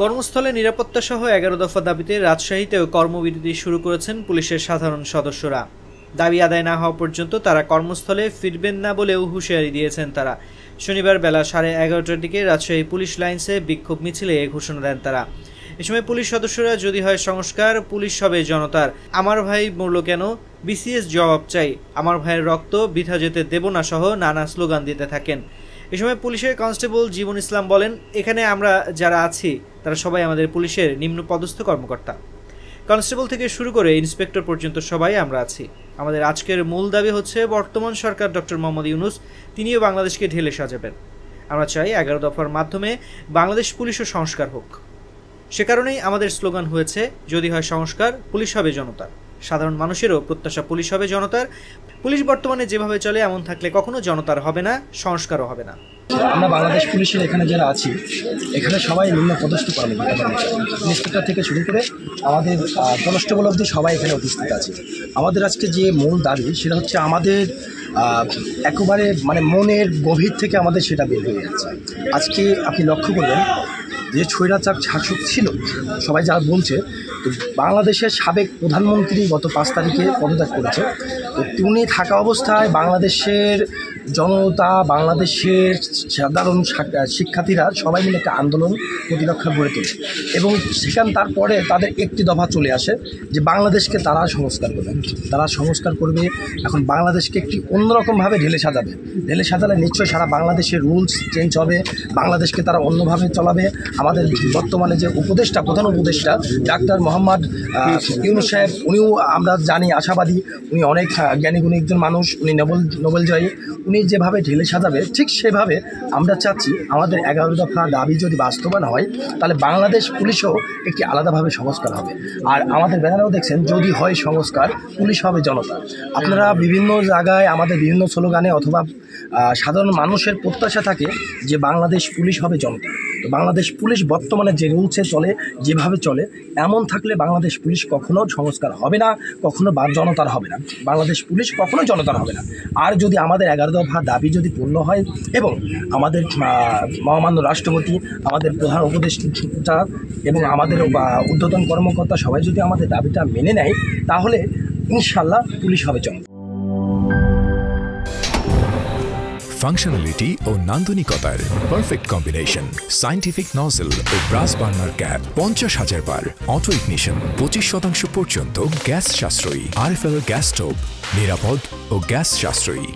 কর্মস্থলে নিরাপত্তা সহ ১১ দফা দাবিতে রাজশাহীতেও কর্মবিরতি শুরু করেছেন পুলিশের সাধারণ সদস্যরা। দাবি আদায় না হওয়া পর্যন্ত তারা কর্মস্থলে ফিরবেন না বলেও হুঁশিয়ারি দিয়েছেন তারা। শনিবার বেলা 11:30টার দিকে রাজশাহী পুলিশ লাইন্সে বিক্ষোভ মিছিলে এ ঘোষণা দেন তারা। এ সময় পুলিশ সদস্যরা যদি হয় সংস্কার, পুলিশ হবে জনতার, আমার ভাই মরল কেন, বিসিএস জবাব চাই, আমার ভাইয়ের রক্ত বৃথা যেতে দেব না সহ নানা স্লোগান দিতে থাকেন। এ সময় পুলিশের কনস্টেবল জীবন ইসলাম বলেন, এখানে আমরা যারা আছি তারা সবাই আমাদের পুলিশের নিম্ন পদস্থ কর্মকর্তা। কনস্টেবল থেকে শুরু করে ইন্সপেক্টর পর্যন্ত সবাই আমরা আছি। আমাদের আজকের মূল দাবি হচ্ছে বর্তমান সরকার ডক্টর মোহাম্মদ ইউনূস তিনিও বাংলাদেশকে ঢেলে সাজাবেন। আমরা চাই 11 দফার মাধ্যমে বাংলাদেশ পুলিশও সংস্কার হোক। সে কারণেই আমাদের স্লোগান হয়েছে, যদি হয় সংস্কার, পুলিশ হবে জনতার। সাধারণ মানুষেরও প্রত্যাশা পুলিশ হবে জনতার। পুলিশ বর্তমানে যেভাবে চলে এমন থাকলে কখনো জনতার হবে না, সংস্কারও হবে না। আমরা বাংলাদেশ পুলিশের এখানে যারা আছি, এখানে সবাই নিম্ন পদস্থ কর্মকর্তা, ইন্সপেক্টর থেকে শুরু করে আমাদের কনস্টেবল অবধি সবাই এখানে উপস্থিত আছে। আমাদের আজকে যে মূল দাবি সেটা হচ্ছে আমাদের একেবারে মনের গভীর থেকে আমাদের সেটা বের হয়ে যাচ্ছে। আজকে আপনি লক্ষ্য করবেন যে স্বৈরাচার শাসক ছিল, সবাই যা বলছে, তো বাংলাদেশের সাবেক প্রধানমন্ত্রী গত 5 তারিখে পদত্যাগ করেছে। তো তিনি থাকা অবস্থায় বাংলাদেশের জনতা, বাংলাদেশের সাধারণ শিক্ষার্থীরা সবাই মিলে একটা আন্দোলন প্রতিরক্ষা গড়ে তোলে এবং তারপরে তাদের একটি দফা চলে আসে যে বাংলাদেশকে তারা সংস্কার করবে। তারা সংস্কার করবে, এখন বাংলাদেশকে একটি অন্যরকমভাবে ঢেলে সাজাবে। ঢেলে সাজালে নিশ্চয়ই সারা বাংলাদেশের রুলস চেঞ্জ হবে, বাংলাদেশকে তারা অন্যভাবে চলাবে। আমাদের বর্তমানে যে প্রধান উপদেষ্টা ডাক্তার মোহাম্মদ ইউনূস সাহেব, উনিও আমরা জানি আশাবাদী, উনি অনেক জ্ঞানীগুণী একজন মানুষ, উনি নোবেল জয়ী। উনি যেভাবে ঢেলে সাজাবে ঠিক সেভাবে আমরা চাচ্ছি আমাদের 11 দফা দাবি যদি বাস্তবায়ন হয় তাহলে বাংলাদেশ পুলিশও একটি আলাদাভাবে সংস্কার হবে। আর আমাদের ব্যানারেও দেখছেন, যদি হয় সংস্কার, পুলিশ হবে জনতা। আপনারা বিভিন্ন জায়গায় আমাদের বিভিন্ন স্লোগানে অথবা সাধারণ মানুষের প্রত্যাশা থাকে যে বাংলাদেশ পুলিশ হবে জনতা। তো বাংলাদেশ পুলিশ বর্তমানে যে রুলসে চলে, যেভাবে চলে, এমন থাকলে বাংলাদেশ পুলিশ কখনো সংস্কার হবে না, কখনো জনতার হবে না। বাংলাদেশ পুলিশ কখনো জনতার হবে না। আর যদি আমাদের 11 দফা দাবি যদি পূর্ণ হয় এবং আমাদের মহামান্য রাষ্ট্রপতি, আমাদের প্রধান উপদেষ্টা এবং আমাদের ঊর্ধ্বতন কর্মকর্তা সবাই যদি আমাদের দাবিটা মেনে নেয়, তাহলে ইনশাল্লাহ পুলিশ হবে জনতা। ফাংশনালিটি ও নান্দনিকতার পারফেক্ট কম্বিনেশন, সায়েন্টিফিক নজল ও ব্রাস বার্নার ক্যাপ 50,000 বার, অটো ইগনিশন, 25% পর্যন্ত গ্যাস সাশ্রয়ী, RFL গ্যাস স্টোভ, নিরাপদ ও গ্যাস সাশ্রয়ী।